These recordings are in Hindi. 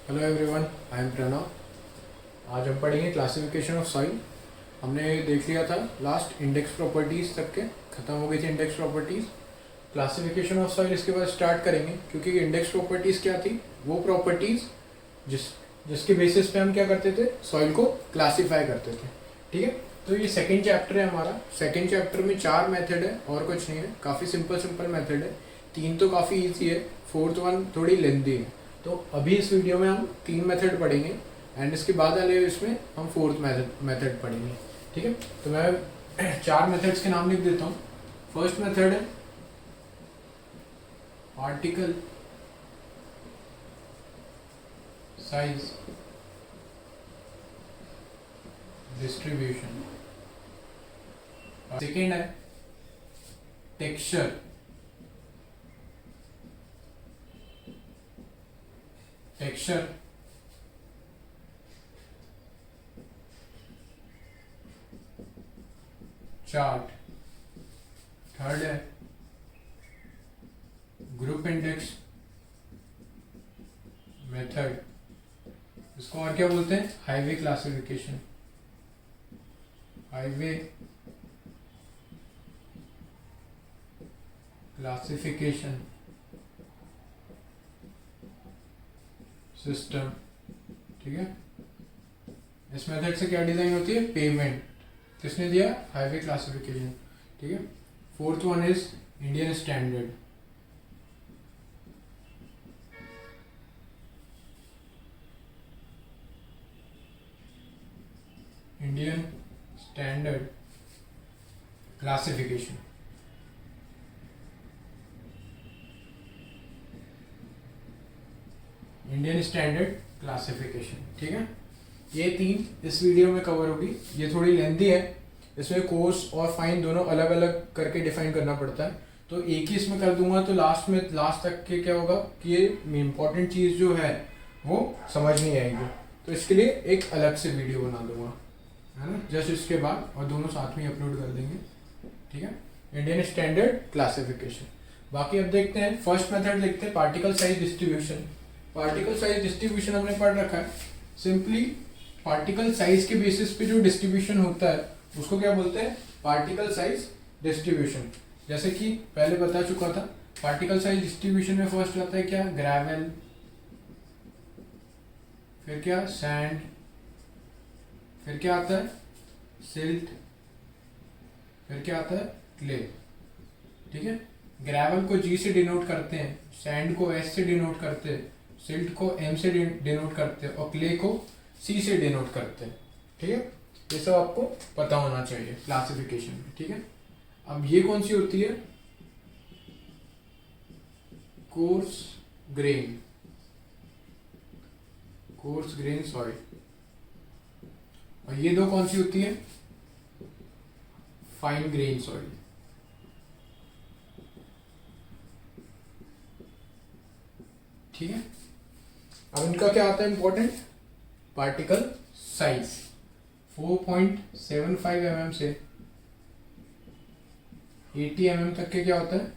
Hello everyone, I am Pranav. आज हम पढ़ेंगे क्लासिफिकेशन ऑफ सॉइल। हमने देख लिया था लास्ट इंडेक्स प्रॉपर्टीज़ तक के, ख़त्म हो गई थी index properties. Classification of soil इसके बाद स्टार्ट करेंगे, क्योंकि इंडेक्स प्रॉपर्टीज़ क्या थी, वो प्रॉपर्टीज़ जिसके बेसिस पे हम क्या करते थे, सॉइल को क्लासीफाई करते थे। ठीक है, तो ये सेकेंड चैप्टर है हमारा। सेकेंड चैप्टर में 4 मेथड है और कुछ नहीं है, काफ़ी सिंपल मेथड है। 3 तो काफ़ी ईजी है, फोर्थ वन थोड़ी लेंदी है। तो अभी इस वीडियो में हम 3 मेथड पढ़ेंगे एंड इसके बाद वाले इसमें हम फोर्थ मेथड पढ़ेंगे। ठीक है, तो मैं 4 मेथड्स के नाम लिख देता हूँ। फर्स्ट मेथड है पार्टिकल साइज डिस्ट्रीब्यूशन। सेकेंड है टेक्सचर चार्ट। थर्ड है ग्रुप इंडेक्स मेथड। इसको और क्या बोलते हैं, highway classification. Highway classification system. ठीक है, इस मेथड से क्या डिजाइन होती है, पेमेंट। किसने दिया, हाईवे क्लासिफिकेशन। ठीक है, fourth one is Indian standard. Indian standard classification. Indian standard classification. ठीक है, ये 3 इस वीडियो में कवर होगी। ये थोड़ी लेंथी है, इसमें कोर्स और फाइन दोनों अलग अलग करके डिफाइन करना पड़ता है। तो एक ही इसमें कर दूंगा तो लास्ट तक के क्या होगा कि ये इंपॉर्टेंट चीज़ जो है वो समझ नहीं आएगी। तो इसके लिए एक अलग से वीडियो बना दूंगा, है ना, जस्ट इसके बाद, और दोनों साथ में अपलोड कर देंगे। ठीक है, इंडियन स्टैंडर्ड क्लासिफिकेशन। बाकी अब देखते हैं, फर्स्ट मेथड देखते हैं, particle size distribution. Particle size distribution हमने पढ़ रखा है। सिंपली पार्टिकल साइज के बेसिस पे जो डिस्ट्रीब्यूशन होता है उसको क्या बोलते हैं, पार्टिकल साइज डिस्ट्रीब्यूशन। जैसे कि पहले बता चुका था, पार्टिकल साइज डिस्ट्रीब्यूशन में फर्स्ट आता है क्या, ग्रेवल, फिर क्या सैंड, फिर क्या आता है सिल्ट, फिर क्या आता है क्ले। ठीक है, ग्रेवल को G से डिनोट करते हैं, सैंड को S से डिनोट करते हैं, सिल्ट को M से डिनोट करते हैं और क्ले को C से डिनोट करते हैं। ठीक है, ये सब आपको पता होना चाहिए क्लासिफिकेशन में। ठीक है, अब ये कौन सी होती है, कोर्स ग्रेन सॉइल। और ये दो कौन सी होती है, फाइन ग्रेन सॉइल। ठीक है, अब इनका क्या आता है इंपॉर्टेंट, पार्टिकल साइज 4.75 mm से 80 mm तक के क्या होता है,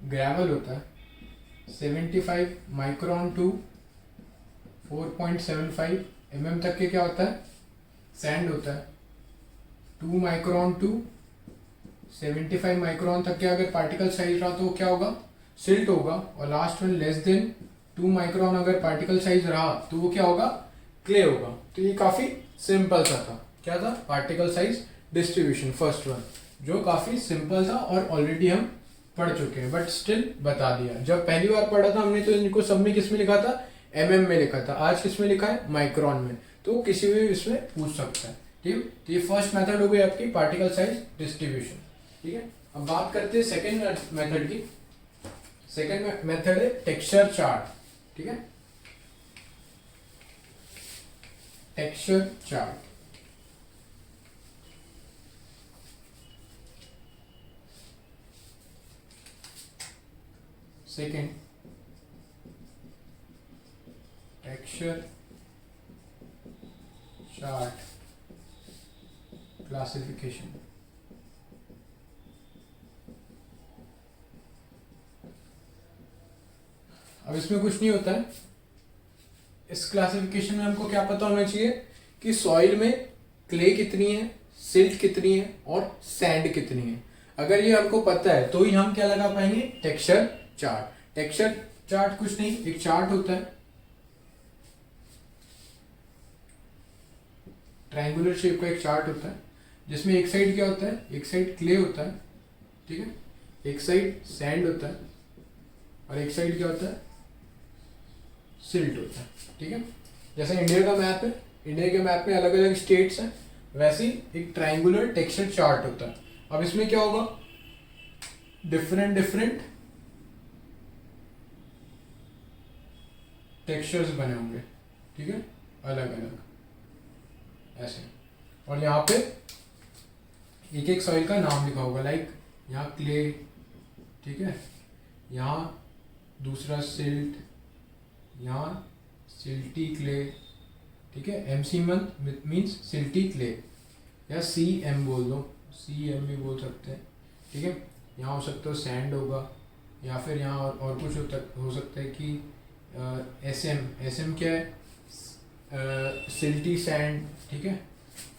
ग्रेवल होता है। 75 माइक्रोन टू 4.75 mm तक के क्या होता है, सैंड होता है। 2 माइक्रोन टू 75 माइक्रोन तक के अगर पार्टिकल साइज रहा तो वो क्या होगा, सिल्ट होगा। और last one less than 2 micron अगर पार्टिकल साइज रहा तो वो क्या होगा, क्ले होगा। तो ये काफी सिंपल सा था, क्या था, particle size distribution first one, जो काफी सिंपल था और ऑलरेडी हम पढ़ चुके हैं, बट स्टिल बता दिया। जब पहली बार पढ़ा था हमने तो इनको सब में किस में लिखा था, mm में लिखा था। आज किस में लिखा है, माइक्रोन में। तो किसी भी इसमें पूछ सकता है। ठीक है, तो ये फर्स्ट मेथड हो गई आपकी पार्टिकल साइज डिस्ट्रीब्यूशन। ठीक है, अब बात करते हैं सेकेंड मेथड की। सेकेंड मेथड है टेक्सचर चार्ट। ठीक है, texture chart. Second texture chart classification. अब इसमें कुछ नहीं होता है, इस क्लासिफिकेशन में हमको क्या पता होना चाहिए कि सॉइल में क्ले कितनी है, सिल्ट कितनी है और सैंड कितनी है। अगर ये हमको पता है तो ही हम क्या लगा पाएंगे, टेक्सचर चार्ट। टेक्सचर चार्ट कुछ नहीं, एक चार्ट होता है ट्रायंगुलर शेप का, एक चार्ट होता है जिसमें एक साइड क्या होता है, एक साइड क्ले होता है, ठीक है, एक साइड सैंड होता है और एक साइड क्या होता है, सिल्ट होता है, ठीक है। जैसे इंडिया का मैप है, इंडिया के मैप में अलग अलग स्टेट्स हैं, वैसे ही एक ट्रायंगुलर टेक्सचर चार्ट होता है। अब इसमें क्या होगा, डिफरेंट डिफरेंट टेक्सचर्स बने होंगे, ठीक है, अलग अलग ऐसे। और यहाँ पे एक एक सॉइल का नाम लिखा होगा, लाइक यहाँ क्ले, ठीक है, यहाँ दूसरा सिल्ट, यहाँ सिल्टी क्ले, ठीक है, MC मीन्स सिल्टी क्ले, या CM बोल दो, CM भी बोल सकते हैं, ठीक है। यहाँ हो सकता है सैंड होगा, या फिर यहाँ और कुछ हो सकता है कि SM क्या है, सिल्टी सैंड, ठीक है।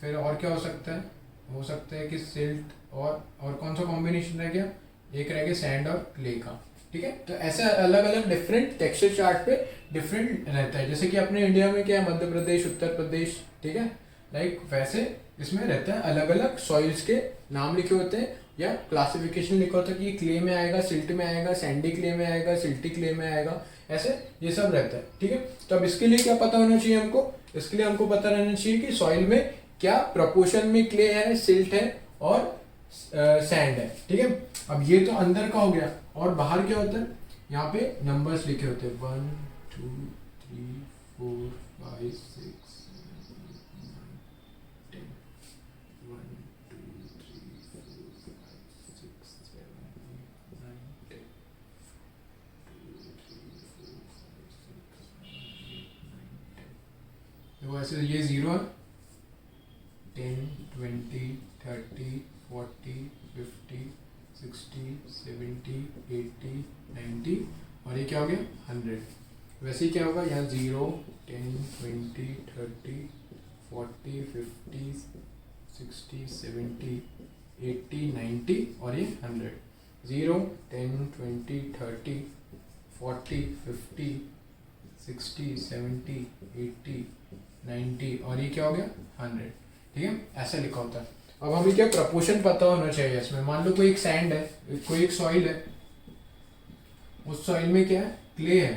फिर और क्या हो सकता है कि सिल्ट और कौन सा कॉम्बिनेशन रह गया, एक रह गया सैंड और क्ले का, ठीक है। तो ऐसे अलग अलग डिफरेंट टेक्सचर चार्ट पे डिफरेंट रहता है। जैसे कि अपने इंडिया में क्या है, मध्य प्रदेश, उत्तर प्रदेश, ठीक है, लाइक वैसे इसमें रहता है अलग अलग सॉइल्स के नाम लिखे होते हैं या क्लासिफिकेशन लिखा होता है कि क्ले में आएगा, सिल्ट में आएगा, सैंडी क्ले में आएगा, सिल्टी क्ले में आएगा, ऐसे ये सब रहता है, ठीक है। तो अब इसके लिए क्या पता होना चाहिए हमको, इसके लिए हमको पता रहना चाहिए कि सॉइल में क्या प्रपोर्शन में क्ले है, सिल्ट है और सैंड है, ठीक है। अब ये तो अंदर का हो गया, और बाहर क्या होता है, यहाँ पे नंबर्स लिखे होते हैं 1 2 3 4 5 6 वैसे ये 0 है, 10 20 30 40 50 60 70 80 90 और ये क्या हो गया 100। वैसे ही क्या होगा यहाँ 0 10 20 30 40 50 60 70 80 90 और ये 100। 0 10 20 30 40 50 60 70 80 90 और ये क्या हो गया 100, ठीक है, ऐसा लिखा होता है। अब हमें क्या प्रपोर्शन पता होना चाहिए इसमें। मान लो कोई एक सैंड है, कोई एक सॉइल है, उस सॉइल में क्या है, क्ले है,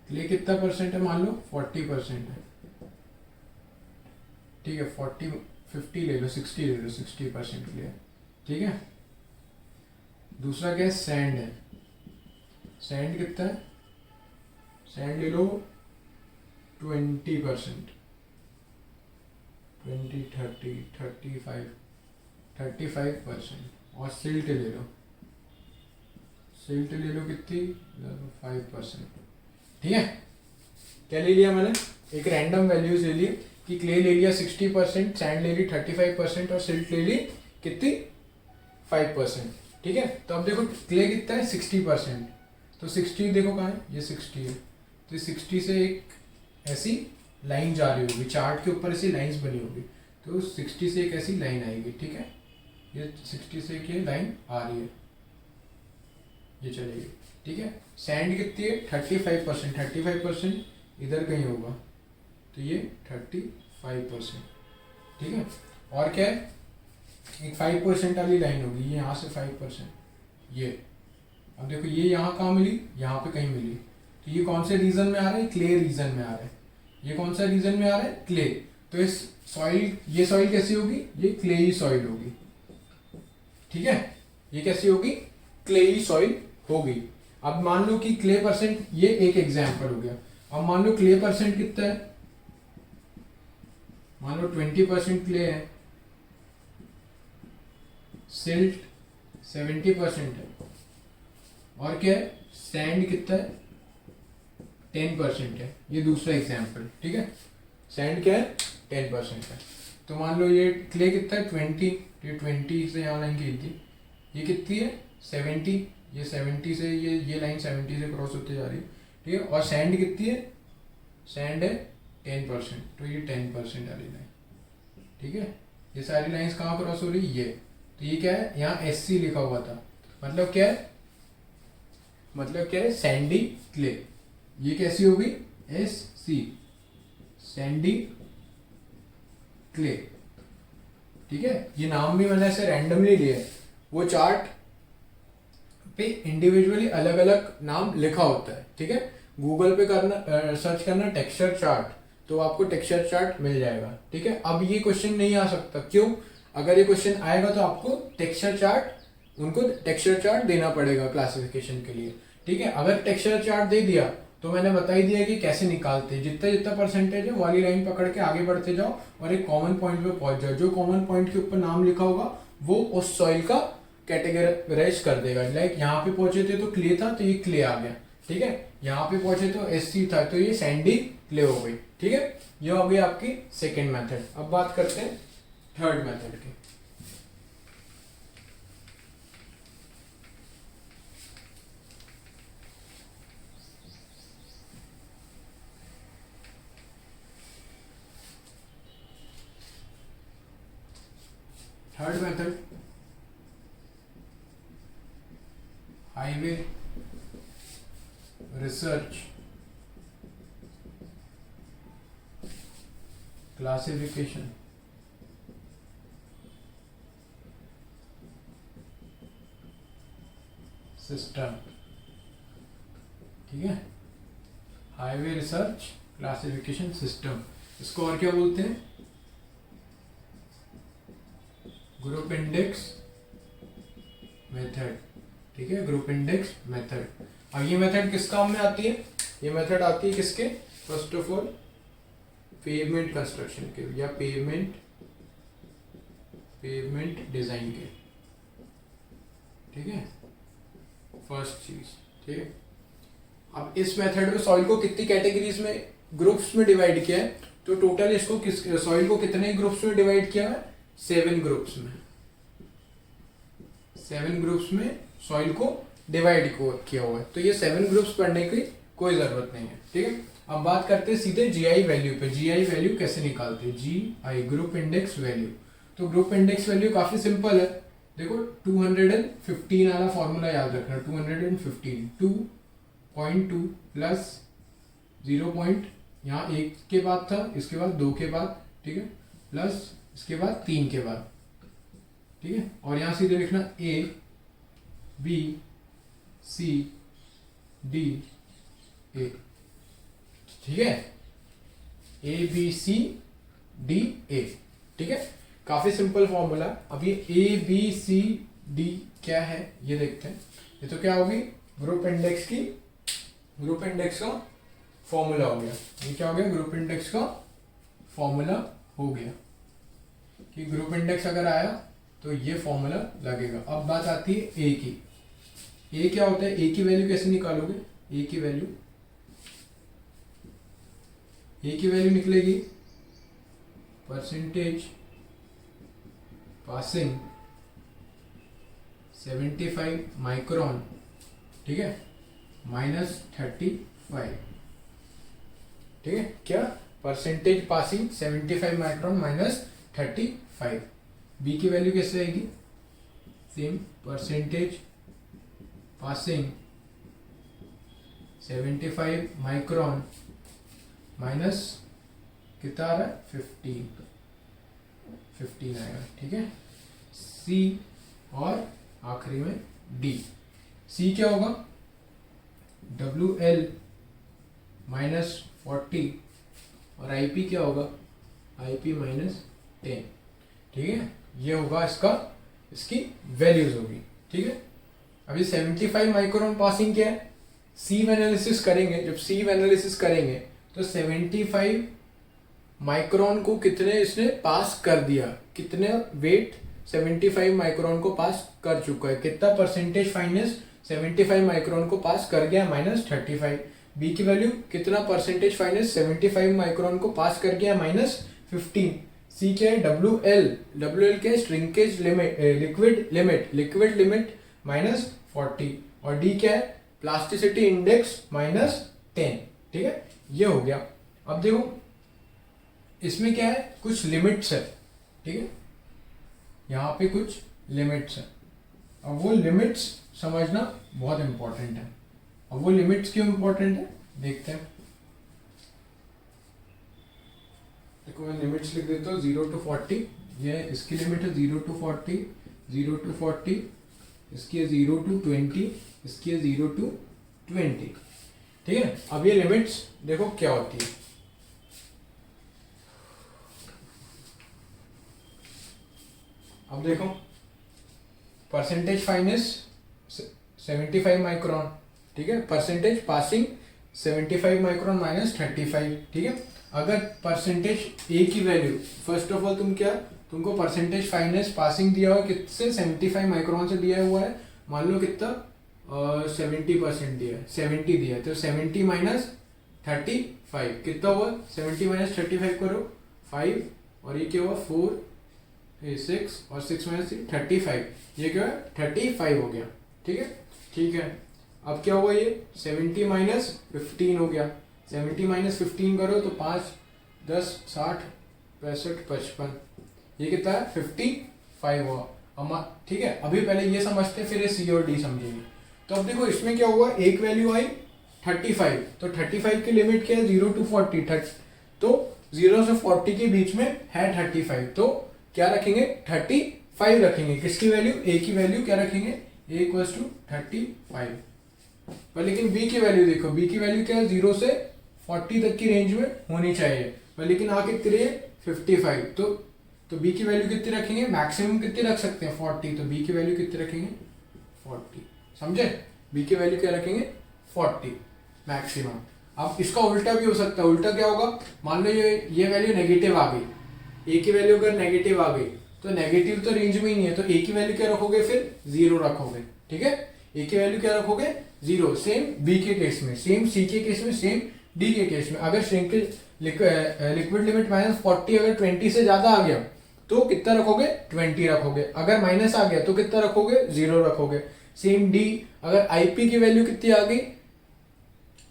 क्ले कितना परसेंट है, मान लो 40% है, ठीक है, 40 50 ले लो, 60 ले लो, 60% क्ले है, ठीक है। दूसरा क्या है, सैंड है, सैंड कितना है, सैंड ले लो 20%, 20 30 35%। और सिल्ट ले लो, सिल्ट ले लो कितनी 5%, ठीक है। क्या ले लिया मैंने, एक रैंडम वैल्यूज ले ली कि क्ले ले लिया 60%, सैंड ले ली 35% और सिल्ट ले ली कितनी 5%, ठीक है। तो अब देखो क्ले कितना है 60%, तो 60 देखो कहाँ है, ये 60 है, तो 60 से एक ऐसी लाइन जा रही होगी, चार्ट के ऊपर ऐसी लाइंस बनी होगी, तो 60 से एक ऐसी लाइन आएगी, ठीक है, ये 60 से एक ये लाइन आ रही है, ये चलेगी, ठीक है। सैंड कितनी है 35%, 35% इधर कहीं होगा, तो ये 35%, ठीक है। और क्या है, एक 5% वाली लाइन होगी, ये यहाँ से 5%, ये अब देखो ये यहाँ कहाँ मिली, यहाँ पे कहीं मिली, तो ये कौन से रीजन में आ रहा है, क्ले रीजन में आ रहा है, ये कौन सा रीजन में आ रहा है, क्ले। तो इस सॉइल, ये सॉइल कैसी होगी, ये क्लेई सॉइल होगी, ठीक है, ये कैसी होगी, क्लेई सॉइल होगी। अब मान लो कि क्ले परसेंट, ये एक एग्जांपल हो गया। अब मान लो क्ले परसेंट कितना है, मान लो 20% क्ले है, सिल्ट 70% है, और क्या है, सैंड कितना है 10% है, ये दूसरा एग्जाम्पल, ठीक है। सैंड क्या है 10% है, तो मान लो ये क्ले कितना है 20, ये 20 से यहाँ लाइन खींच दी, ये कितनी है 70, ये 70 से ये लाइन 70 से क्रॉस होते जा रही है, ठीक है। और सैंड कितनी है सैंड है 10%, तो ये 10% वाली लाइन, ठीक है। ये सारी लाइंस कहाँ क्रॉस हो रही, ये, तो ये क्या है, यहाँ SC लिखा हुआ था, मतलब क्या है, मतलब क्या है, सैंडी क्ले। ये कैसी होगी, SC, सैंडी क्ले, ठीक है। ये नाम भी मैंने ऐसे रैंडमली लिया है, वो चार्ट पे इंडिविजुअली अलग अलग नाम लिखा होता है, ठीक है। गूगल पे करना, सर्च करना टेक्सचर चार्ट, तो आपको टेक्सचर चार्ट मिल जाएगा, ठीक है। अब ये क्वेश्चन नहीं आ सकता, क्यों, अगर ये क्वेश्चन आएगा तो आपको टेक्सचर चार्ट, उनको टेक्सचर चार्ट देना पड़ेगा क्लासिफिकेशन के लिए, ठीक है। अगर टेक्सचर चार्ट दे दिया तो मैंने बता ही दिया कि कैसे निकालते हैं, जितना जितना परसेंटेज है वाली लाइन पकड़ के आगे बढ़ते जाओ और एक कॉमन पॉइंट पे पहुंच जाओ, जो कॉमन पॉइंट के ऊपर नाम लिखा होगा वो उस सॉइल का कैटेगराइज कर देगा। लाइक यहाँ पे पहुंचे थे तो क्ले था, तो ये क्ले आ गया, ठीक है। यहाँ पे पहुंचे तो SC था, तो ये सैंडी क्ले हो गई, ठीक है। ये हो गई आपकी सेकेंड मेथड। अब बात करते हैं थर्ड मेथड की। Third method, highway research classification system, ठीक है। हाईवे रिसर्च क्लासिफिकेशन सिस्टम, इसको और क्या बोलते हैं, ग्रुप इंडेक्स मेथड, ठीक है, ग्रुप इंडेक्स मेथड। अब ये मेथड किस काम में आती है, ये मेथड आती है किसके, first of all pavement construction के, या पेवमेंट डिजाइन के, ठीक है, फर्स्ट चीज, ठीक है। अब इस मेथड में सॉइल को कितनी कैटेगरीज में, ग्रुप्स में डिवाइड किया है, तो टोटल इसको किस सॉइल को कितने ग्रुप्स में डिवाइड किया है, 7 ग्रुप्स में, 7 ग्रुप्स में सॉइल को डिवाइड किया हुआ है। तो ये 7 ग्रुप्स पढ़ने की कोई जरूरत नहीं है, ठीक है। अब बात करते हैं सीधे GI वैल्यू पे। GI वैल्यू कैसे निकालते हैं, GI ग्रुप इंडेक्स वैल्यू। तो ग्रुप इंडेक्स वैल्यू काफी सिंपल है, देखो 215 वाला फॉर्मूला याद रखना, 215, 2.2 प्लस 0. यहाँ 1 के बाद था, इसके बाद 2 के बाद, ठीक है, प्लस इसके बाद 3 के बाद, ठीक है। और यहाँ सीधे लिखना A B C D A, ठीक है, A B C D A, ठीक है। काफी सिंपल फॉर्मूला। अब ये A B C D क्या है ये देखते हैं। ये तो क्या होगी, ग्रुप इंडेक्स का फॉर्मूला हो गया। ये क्या हो गया, ग्रुप इंडेक्स का फॉर्मूला हो गया कि ग्रुप इंडेक्स अगर आया तो ये फॉर्मूला लगेगा। अब बात आती है ए की। ए क्या होता है, ए की वैल्यू कैसे निकालोगे, ए की वैल्यू निकलेगी परसेंटेज पासिंग 75 माइक्रोन, ठीक है, -35, ठीक है। क्या, परसेंटेज पासिंग 75 माइक्रोन -35। बी की वैल्यू कैसे आएगी, same, percentage passing 75 micron minus कितना आ रहा है, 15 आएगा, ठीक है। सी और आखिरी में डी। सी क्या होगा, WL -40 और IP क्या होगा, IP -10, ठीक है। ये होगा इसकी वैल्यूज होगी, ठीक है। अभी 75 माइक्रोन पासिंग क्या है, सीव एनालिसिस करेंगे, जब सीव एनालिसिस करेंगे तो 75 माइक्रोन को कितने इसने पास कर दिया, कितने वेट 75 माइक्रोन को पास कर चुका है, कितना परसेंटेज फाइनेंस 75 माइक्रोन को पास कर गया, -35। बी की वैल्यू कितना परसेंटेज फाइनेंस 75 माइक्रोन को पास कर गया, -15। सी क्या है, WL क्या है, श्रिंकेज लिमिट, लिक्विड लिमिट -40। और डी क्या है, प्लास्टिसिटी इंडेक्स -10, ठीक है। ये हो गया। अब देखो इसमें क्या है, कुछ लिमिट्स है, ठीक है, यहाँ पे कुछ लिमिट्स है। अब वो लिमिट्स समझना बहुत इंपॉर्टेंट है। अब वो लिमिट्स क्यों इंपॉर्टेंट है देखते हैं। देखो मैं लिमिट्स लिख देता हूँ 0 to 40, ये इसकी लिमिट है 0 to 40, 0 to 40, इसकी है 0 to 20, इसकी है 0 to 20, ठीक है। अब ये लिमिट्स देखो क्या होती है। अब देखो परसेंटेज फाइनेस 75 माइक्रोन, ठीक है, परसेंटेज पासिंग 75 माइक्रोन माइनस 35, ठीक है। अगर परसेंटेज ए की वैल्यू, फर्स्ट ऑफ ऑल तुमको परसेंटेज फाइनेस पासिंग दिया हुआ कितने, 75 माइक्रोन से दिया हुआ है, मान लो कितना 70% दिया है, 70 दिया है, तो 70 माइनस 35 कितना हुआ, 70 माइनस 35 करो 5, और ये क्या हुआ 4 6 और 6 माइनस 35, ये क्या है 35 हो गया, ठीक है। ठीक है, अब क्या हुआ, ये 70 माइनस 15 हो गया, 70 माइनस 15 करो तो 5 10 60 65 55, ये कितना है 55 हुआ। अब ठीक है, अभी पहले ये समझते हैं फिर ये सी और डी समझेंगे। तो अब देखो इसमें क्या हुआ, एक वैल्यू आई 35, तो 35 की लिमिट क्या है 0 to 40, तो 0 से 40 के बीच में है 35, तो क्या रखेंगे 35 रखेंगे, किसकी वैल्यू, ए की वैल्यू क्या रखेंगे, ए इक्वल्स टू 35। पर लेकिन बी की वैल्यू देखो, बी की वैल्यू क्या है 0 से 40 तक की रेंज में होनी चाहिए, पर लेकिन आ कितनी है 55, तो बी की वैल्यू कितनी रखेंगे, मैक्सिमम कितनी रख सकते हैं 40, तो बी की वैल्यू कितनी रखेंगे 40, समझे, बी की वैल्यू क्या रखेंगे 40 मैक्सिमम। अब इसका उल्टा भी हो सकता है, उल्टा क्या होगा, मान लो ये वैल्यू नेगेटिव आ गई, ए की वैल्यू अगर नेगेटिव आ गई तो नेगेटिव तो रेंज में ही नहीं है, तो ए की वैल्यू क्या रखोगे, फिर 0 रखोगे, ठीक है, ए की वैल्यू क्या रखोगे 0, सेम बी के केस में, सेम सी के केस में, सेम डी के केस में। अगर श्रिंकेज लिक्विड लिमिट माइनस 40 अगर 20 से ज्यादा आ गया तो कितना रखोगे 20 रखोगे, अगर माइनस आ गया तो कितना रखोगे 0 रखोगे। सेम डी, अगर आईपी की वैल्यू कितनी आ गई,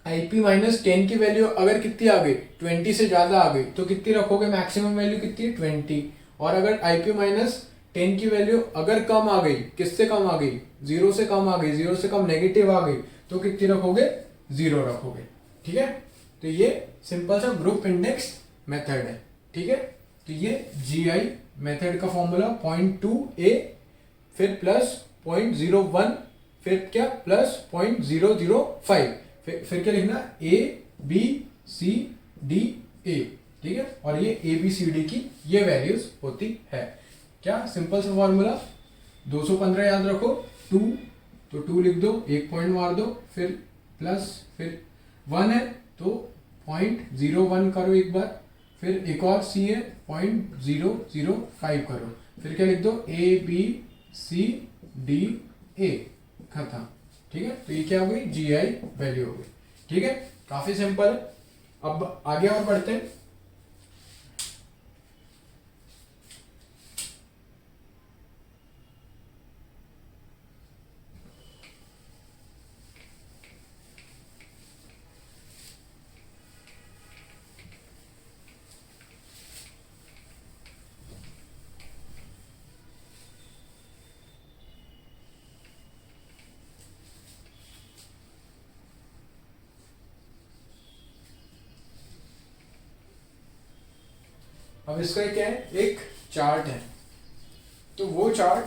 आईपी माइनस 10 की वैल्यू अगर कितनी आ गई 20 से ज्यादा आ गई तो कितनी रखोगे, मैक्सिमम वैल्यू कितनी है 20, और अगर आईपी माइनस 10 की वैल्यू अगर कम आ गई, किससे कम आ गई 0 से कम आ गई, 0 से कम नेगेटिव आ गई तो कितनी रखोगे 0 रखोगे, ठीक है। तो ये सिंपल सा ग्रुप इंडेक्स मेथड है, ठीक है। तो ये जीआई मेथड का फॉर्मूला 0.2a फिर प्लस 0.01 फिर क्या प्लस 0.005 फिर क्या लिखना A B C D A, ठीक है, और ये ए बी सी डी की ये वैल्यूज होती है। क्या सिंपल सा फॉर्मूला 215 याद रखो, 2 तो 2 लिख दो, एक पॉइंट मार दो, फिर प्लस फिर 1 है तो 0.01 करो एक बार, फिर एक और सी है 0.005 करो, फिर क्या लिख दो A B C D A, खत्म, ठीक है। तो ये क्या हो गई जीआई वैल्यू हो गई, ठीक है, काफी सिंपल है। अब आगे और बढ़ते हैं। अब इसका क्या है, एक चार्ट है, तो वो चार्ट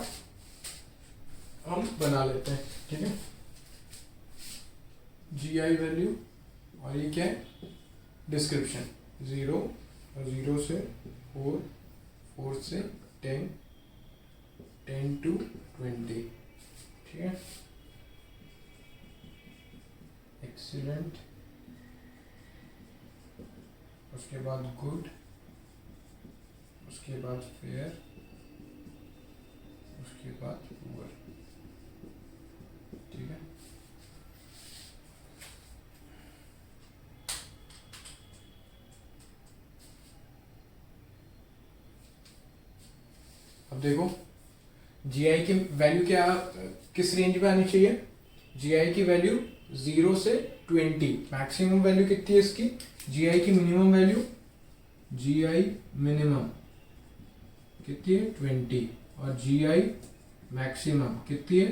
हम बना लेते हैं, ठीक है। जीआई वैल्यू और ये क्या है डिस्क्रिप्शन, 0 और 0 से 4, 4 से 10, 10 to 20, ठीक है। एक्सीलेंट, उसके बाद गुड, उसके बाद फेयर, उसके बाद पुअर, ठीक है। अब देखो जीआई की वैल्यू क्या किस रेंज में आनी चाहिए, जीआई की वैल्यू 0 से 20, मैक्सिमम वैल्यू कितनी है इसकी, GI की मिनिमम वैल्यू, GI मिनिमम कितनी है 20, और GI मैक्सिमम कितनी है,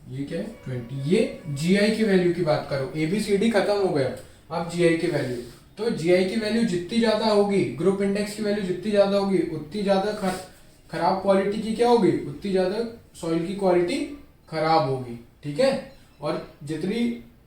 ये क्या है 20। ये GI की वैल्यू की बात करो, ABCD खत्म हो गया, अब GI की वैल्यू। तो GI की वैल्यू जितनी ज्यादा होगी, ग्रुप इंडेक्स की वैल्यू जितनी ज्यादा होगी, उतनी ज्यादा खराब क्वालिटी की क्या होगी, उतनी ज्यादा सॉइल की क्वालिटी खराब होगी, ठीक है। और जितनी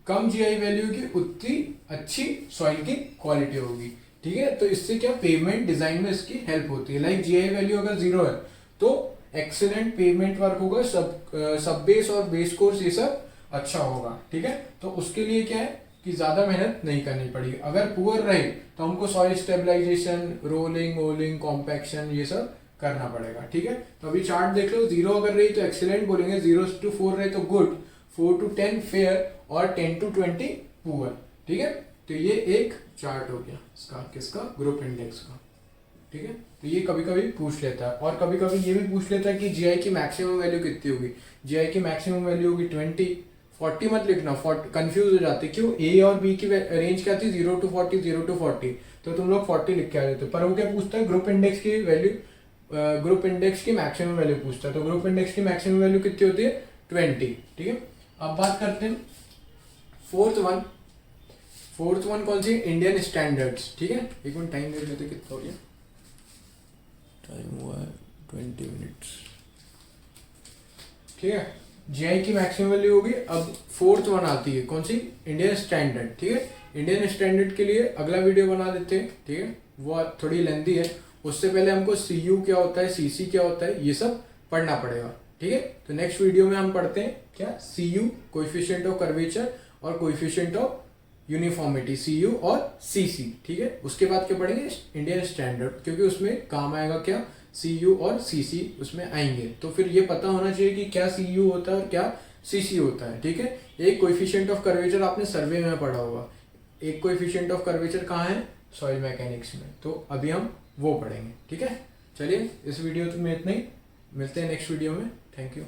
कम GI वैल्यू की उतनी अच्छी सॉइल की क्वालिटी होगी, ठीक है। तो इससे क्या पेवमेंट डिजाइन में इसकी हेल्प होती है। लाइक GI वैल्यू अगर 0 है तो एक्सीलेंट पेवमेंट वर्क होगा, सब बेस और बेस कोर्स ये सब अच्छा होगा, ठीक है। तो उसके लिए क्या है कि ज्यादा मेहनत नहीं करनी पड़ेगी। अगर पुअर रहे तो हमको सॉइल स्टेबलाइजेशन, रोलिंग वोलिंग, कॉम्पैक्शन ये सब करना पड़ेगा, ठीक है। तो अभी चार्ट देख लो, 0 अगर रही तो एक्सीलेंट बोलेंगे, 0 to 4 रहे तो गुड, 4 to 10 फेयर, और 10 to 20 पुअर, ठीक है। तो ये एक चार्ट हो गया इसका, किसका, ग्रुप इंडेक्स का, ठीक है। तो ये कभी कभी पूछ लेता है, और कभी कभी ये भी पूछ लेता है कि GI की मैक्सिमम वैल्यू कितनी होगी। GI की मैक्सिमम वैल्यू होगी 20, 40 मत लिखना, कंफ्यूज हो जाते, क्यों, A और B की रेंज क्या थी, 0 to 40, 0 to 40, तो तुम लोग 40 लिख के आ जाते। पर वो क्या पूछता है, ग्रुप इंडेक्स की वैल्यू, ग्रुप इंडेक्स की मैक्सिमम वैल्यू पूछता है। तो ग्रुप इंडेक्स की मैक्सिमम वैल्यू कितनी होती है, 20, ठीक है। अब बात करते हैं फोर्थ वन कौन सी, इंडियन स्टैंडर्ड्स, ठीक है। एक मिनट टाइम देख लेते कितना हो गया, टाइम हुआ है 20 मिनट्स, ठीक है। GI की मैक्सिमम वैल्यू होगी। अब फोर्थ वन आती है कौन सी, इंडियन स्टैंडर्ड, ठीक है। इंडियन स्टैंडर्ड के लिए अगला वीडियो बना देते हैं, ठीक है, वो थोड़ी लेंथी है। उससे पहले हमको CU क्या होता है, CC क्या होता है, ये सब पढ़ना पड़ेगा, ठीक है। तो नेक्स्ट वीडियो में हम पढ़ते हैं क्या, CU कोएफिशिएंट ऑफ कर्वेचर और कोएफिशिएंट ऑफ यूनिफॉर्मिटी, CU और CC, ठीक है। उसके बाद क्या पढ़ेंगे, इंडियन स्टैंडर्ड, क्योंकि उसमें काम आएगा क्या, CU और CC उसमें आएंगे। तो फिर ये पता होना चाहिए कि क्या CU होता है और क्या CC होता है, ठीक है। एक कोएफिशिएंट ऑफ कर्वेचर आपने सर्वे में पढ़ा होगा, एक कोएफिशिएंट ऑफ कर्वेचर कहाँ है, सॉइल मैकेनिक्स में। तो अभी हम वो पढ़ेंगे, ठीक है। चलिए इस वीडियो में इतना ही, मिलते हैं नेक्स्ट वीडियो में, थैंक यू।